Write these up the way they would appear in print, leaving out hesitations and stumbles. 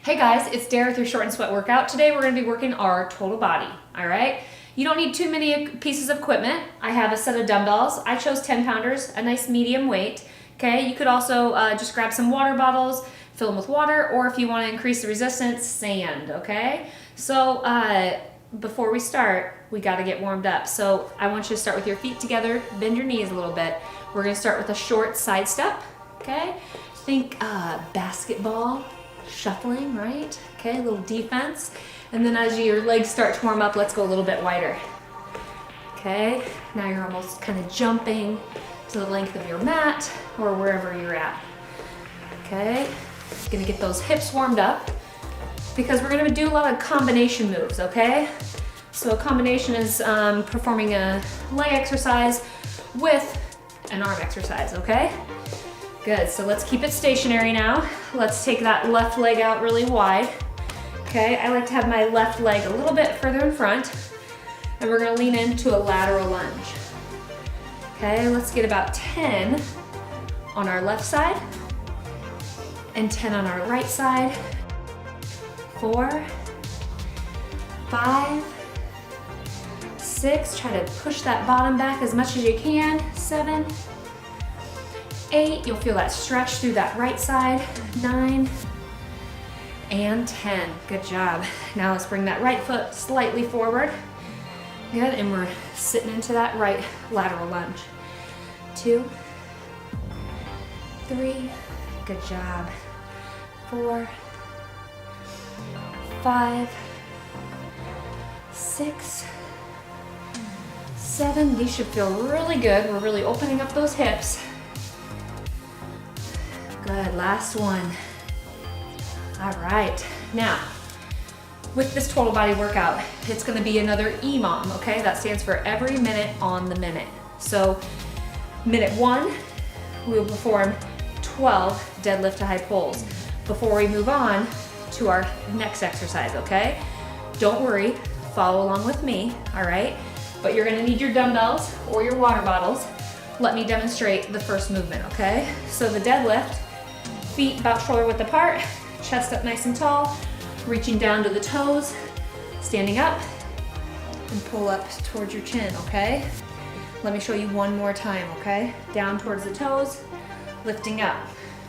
Hey guys, it's Daira with your short and sweat workout. Today we're going to be working our total body, all right? You don't need too many pieces of equipment. I have a set of dumbbells. I chose 10 pounders, a nice medium weight, okay? You could also just grab some water bottles, fill them with water, or if you want to increase the resistance, sand, okay? So before we start, we got to get warmed up. So I want you to start with your feet together, bend your knees a little bit. We're going to start with a short side step, okay? Think basketball. Shuffling, right? Okay, a little defense. And then as your legs start to warm up, let's go a little bit wider. Okay, now you're almost kind of jumping to the length of your mat or wherever you're at. Okay, gonna get those hips warmed up because we're gonna do a lot of combination moves, okay? So a combination is performing a leg exercise with an arm exercise, okay? Good, so let's keep it stationary now. Let's take that left leg out really wide. Okay, I like to have my left leg a little bit further in front, and we're gonna lean into a lateral lunge. Okay, let's get about 10 on our left side, and 10 on our right side. 4, 5, 6, try to push that bottom back as much as you can. 7, 8, you'll feel that stretch through that right side. 9 and 10. Good job. Now let's bring that right foot slightly forward. Good, and we're sitting into that right lateral lunge. 2, 3, good job. 4, 5, 6, 7. These should feel really good. We're really opening up those hips. Good, last one. All right, now, with this total body workout, it's gonna be another EMOM, okay? That stands for every minute on the minute. So, minute 1, we will perform 12 deadlift to high pulls before we move on to our next exercise, okay? Don't worry, follow along with me, all right? But you're gonna need your dumbbells or your water bottles. Let me demonstrate the first movement, okay? So the deadlift, feet about shoulder width apart, chest up nice and tall, reaching down to the toes, standing up, and pull up towards your chin, okay? Let me show you one more time, okay? Down towards the toes, lifting up.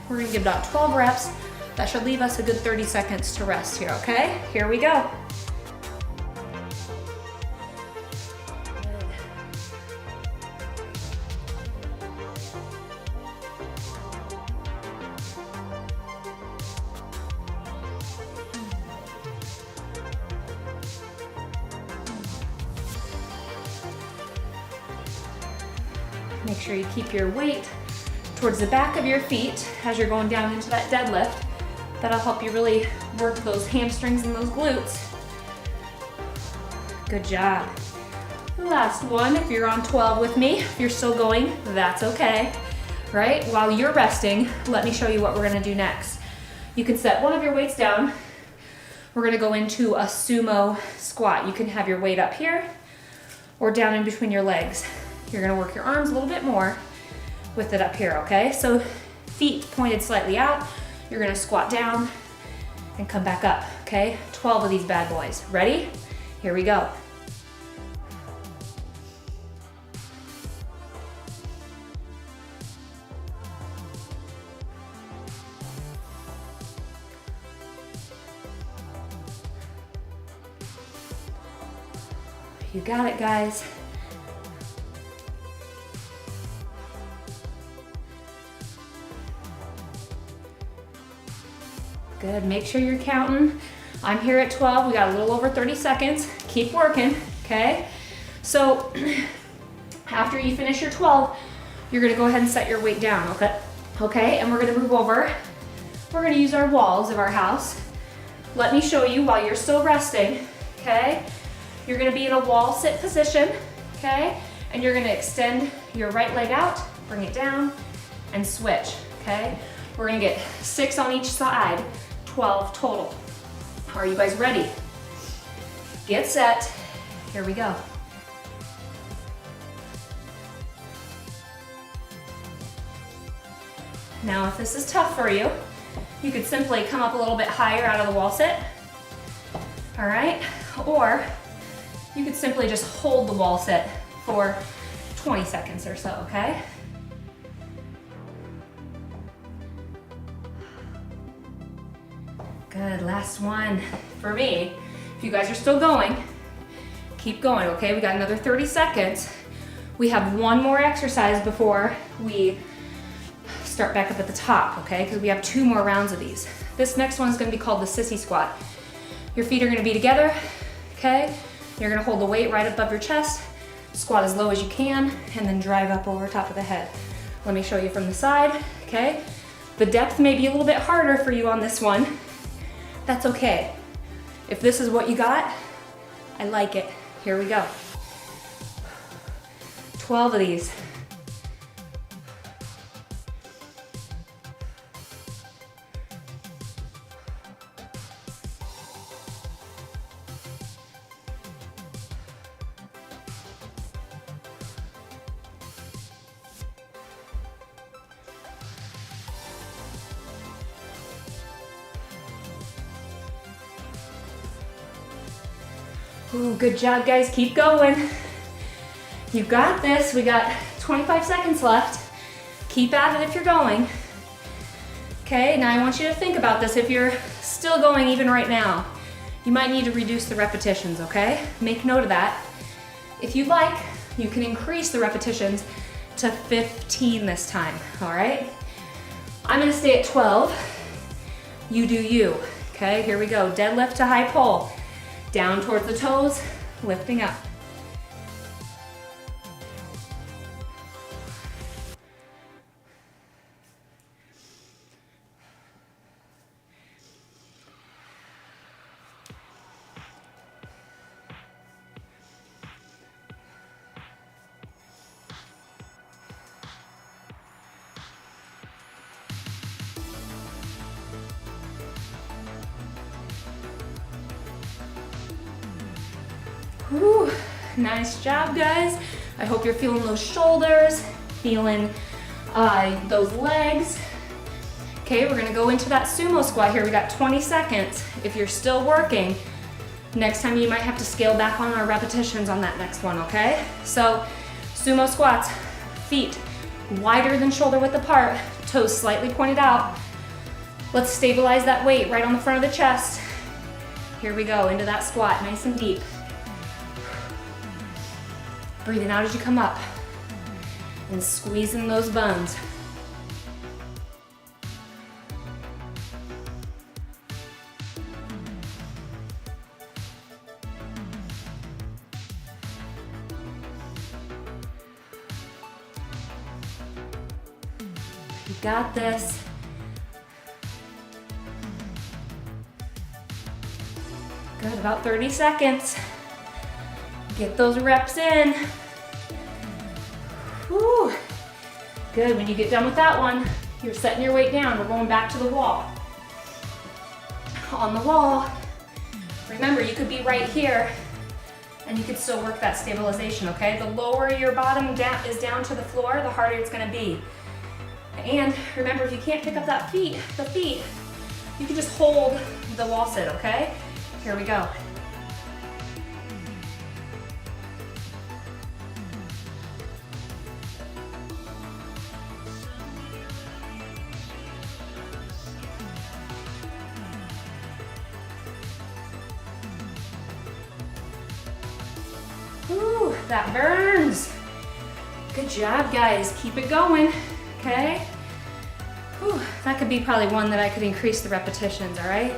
We're gonna give about 12 reps. That should leave us a good 30 seconds to rest here, okay? Here we go. Make sure you keep your weight towards the back of your feet as you're going down into that deadlift. That'll help you really work those hamstrings and those glutes. Good job. Last one, if you're on 12 with me, if you're still going, that's okay, right? While you're resting, let me show you what we're gonna do next. You can set one of your weights down. We're gonna go into a sumo squat. You can have your weight up here or down in between your legs. You're gonna work your arms a little bit more with it up here, okay? So feet pointed slightly out, you're gonna squat down and come back up, okay? 12 of these bad boys. Ready? Here we go. You got it, guys. Good, make sure you're counting. I'm here at 12, we got a little over 30 seconds. Keep working, okay? So after you finish your 12, you're gonna go ahead and set your weight down, okay? Okay, and we're gonna move over. We're gonna use our walls of our house. Let me show you while you're still resting, okay? You're gonna be in a wall sit position, okay? And you're gonna extend your right leg out, bring it down, and switch, okay? We're gonna get 6 on each side, 12 total. Are you guys ready? Get set, here we go. Now, if this is tough for you, You could simply come up a little bit higher out of the wall sit, all right? Or you could simply just hold the wall sit for 20 seconds or so, okay? Good, last one for me. If you guys are still going, keep going, okay? We got another 30 seconds. We have one more exercise before we start back up at the top, okay? Because we have 2 more rounds of these. This next one is gonna be called the sissy squat. Your feet are gonna be together, okay? You're gonna hold the weight right above your chest, squat as low as you can, and then drive up over top of the head. Let me show you from the side, okay? The depth may be a little bit harder for you on this one. That's okay. If this is what you got, I like it. Here we go. 12 of these. Ooh, good job, guys. Keep going. You got this. We got 25 seconds left. Keep at it if you're going. Okay, now I want you to think about this. If you're still going even right now, you might need to reduce the repetitions, okay? Make note of that. If you'd like, you can increase the repetitions to 15 this time, all right? I'm gonna stay at 12. You do you, okay? Here we go. Deadlift to high pull. Down towards the toes, lifting up. Whew, nice job, guys. I hope you're feeling those shoulders, feeling those legs. Okay, we're gonna go into that sumo squat here. We got 20 seconds. If you're still working, next time you might have to scale back on our repetitions on that next one, okay? So, sumo squats, feet wider than shoulder width apart, toes slightly pointed out. Let's stabilize that weight right on the front of the chest. Here we go, into that squat, nice and deep. Breathing out as you come up and squeezing those bones. You got this. Good, about 30 seconds. Get those reps in. Whew. Good, when you get done with that one, you're setting your weight down. We're going back to the wall. On the wall, remember you could be right here and you could still work that stabilization, okay? The lower your bottom is down to the floor, the harder it's gonna be. And remember, if you can't pick up the feet, you can just hold the wall sit, okay? Here we go. Ooh, that burns. Good job, guys. Keep it going, okay? Whew, that could be probably one that I could increase the repetitions, all right?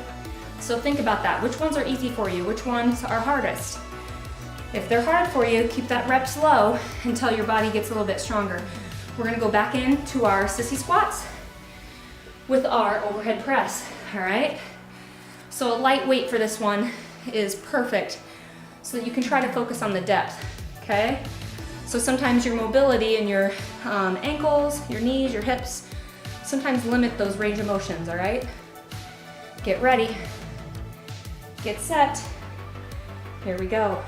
So think about that. Which ones are easy for you? Which ones are hardest? If they're hard for you, keep that reps low until your body gets a little bit stronger. We're gonna go back into our sissy squats with our overhead press, all right? So a light weight for this one is perfect so that you can try to focus on the depth, okay? So sometimes your mobility in your ankles, your knees, your hips, sometimes limit those range of motions, all right? Get ready, get set, here we go.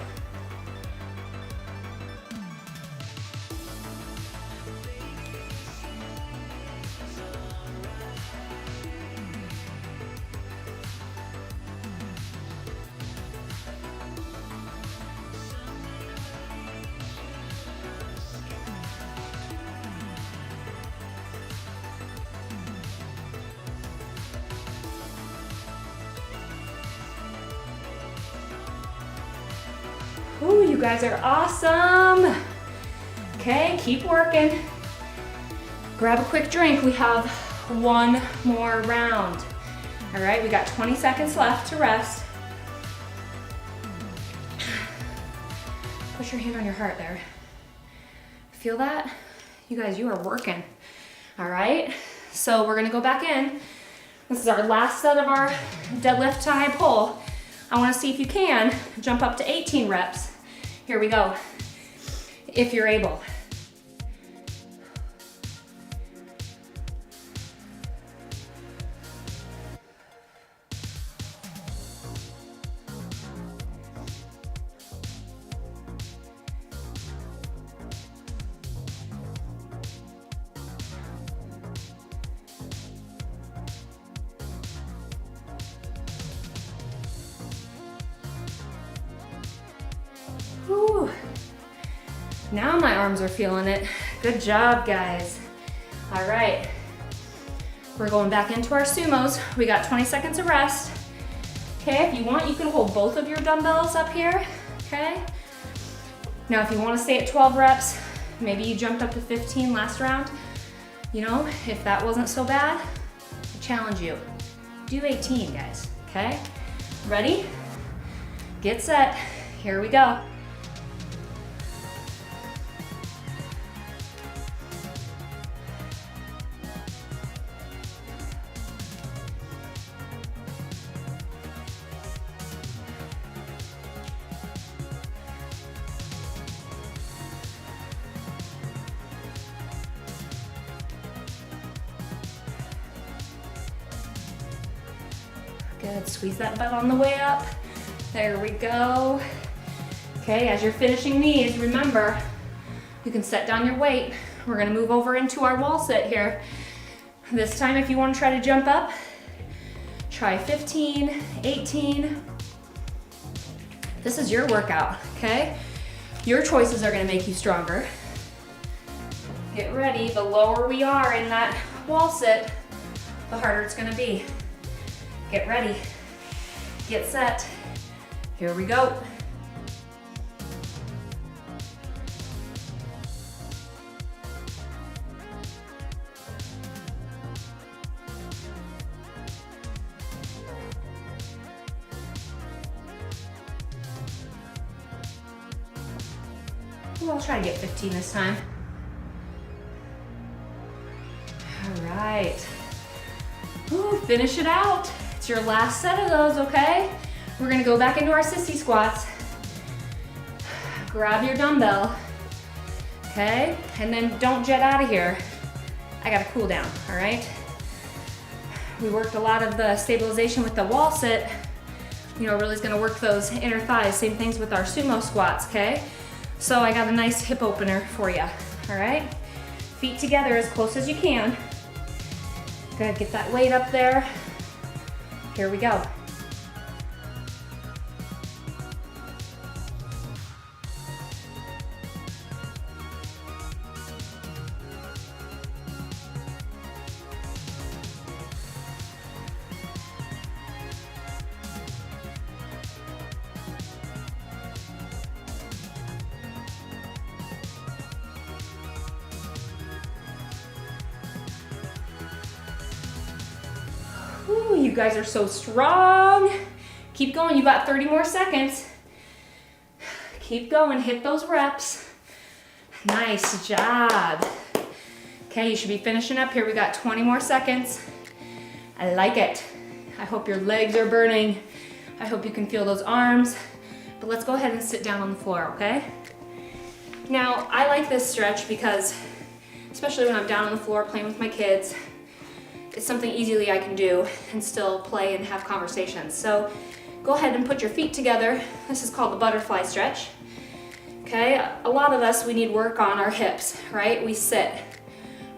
Ooh, you guys are awesome. Okay, keep working. Grab a quick drink. We have one more round. All right, we got 20 seconds left to rest. Push your hand on your heart there. Feel that? You guys, you are working. All right, so we're gonna go back in. This is our last set of our deadlift to high pull. I wanna see if you can jump up to 18 reps. Here we go, if you're able. Whew. Now my arms are feeling it. Good job, guys. All right, we're going back into our sumos. We got 20 seconds of rest. Okay, if you want, you can hold both of your dumbbells up here, okay? Now, if you want to stay at 12 reps, maybe you jumped up to 15 last round. You know, if that wasn't so bad, I challenge you. Do 18, guys, okay? Ready? Get set. Here we go. Good, squeeze that butt on the way up. There we go. Okay, as you're finishing these, remember, you can set down your weight. We're gonna move over into our wall sit here. This time, if you wanna try to jump up, try 15, 18. This is your workout, okay? Your choices are gonna make you stronger. Get ready, the lower we are in that wall sit, the harder it's gonna be. Get ready, get set. Here we go. Ooh, I'll try to get 15 this time. All right. Ooh, finish it out. It's your last set of those, okay? We're gonna go back into our sissy squats. Grab your dumbbell, okay? And then don't jet out of here. I gotta cool down, all right? We worked a lot of the stabilization with the wall sit. You know, really is gonna work those inner thighs. Same things with our sumo squats, okay? So I got a nice hip opener for you, all right? Feet together as close as you can. Good, get that weight up there. Here we go. Ooh, you guys are so strong. Keep going, you got 30 more seconds. Keep going, hit those reps. Nice job. Okay, you should be finishing up here. We got 20 more seconds. I like it. I hope your legs are burning. I hope you can feel those arms. But let's go ahead and sit down on the floor, okay? Now, I like this stretch because, especially when I'm down on the floor playing with my kids, it's something easily I can do and still play and have conversations. So go ahead and put your feet together. This is called the butterfly stretch. Okay, a lot of us, we need work on our hips, right? We sit.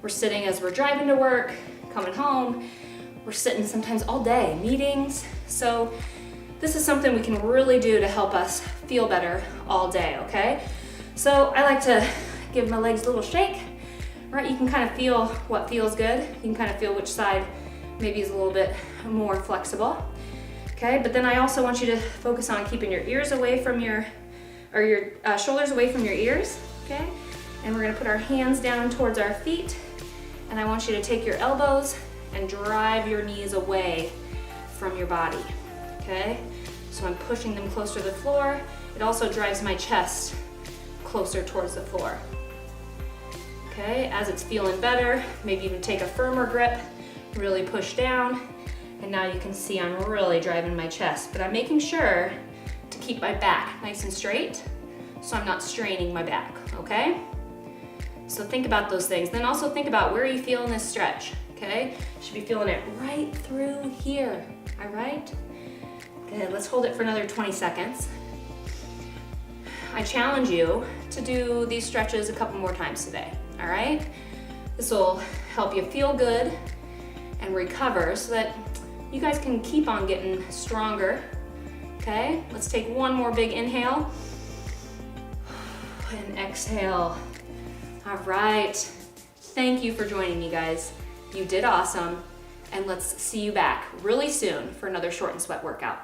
We're sitting as we're driving to work, coming home. We're sitting sometimes all day, meetings. So this is something we can really do to help us feel better all day, okay? So I like to give my legs a little shake. Right, you can kind of feel what feels good. You can kind of feel which side maybe is a little bit more flexible. Okay, but then I also want you to focus on keeping your ears away from your or your shoulders away from your ears, okay? And we're gonna put our hands down towards our feet, and I want you to take your elbows and drive your knees away from your body, okay? So I'm pushing them closer to the floor. It also drives my chest closer towards the floor. Okay, as it's feeling better, maybe even take a firmer grip, really push down, and now you can see I'm really driving my chest, but I'm making sure to keep my back nice and straight so I'm not straining my back, okay? So think about those things. Then also think about where you feel in this stretch, okay? You should be feeling it right through here, all right? Good, let's hold it for another 20 seconds. I challenge you to do these stretches a couple more times today, all right? This will help you feel good and recover so that you guys can keep on getting stronger, okay? Let's take one more big inhale and exhale. All right, thank you for joining me, guys. You did awesome, and let's see you back really soon for another short and sweat workout.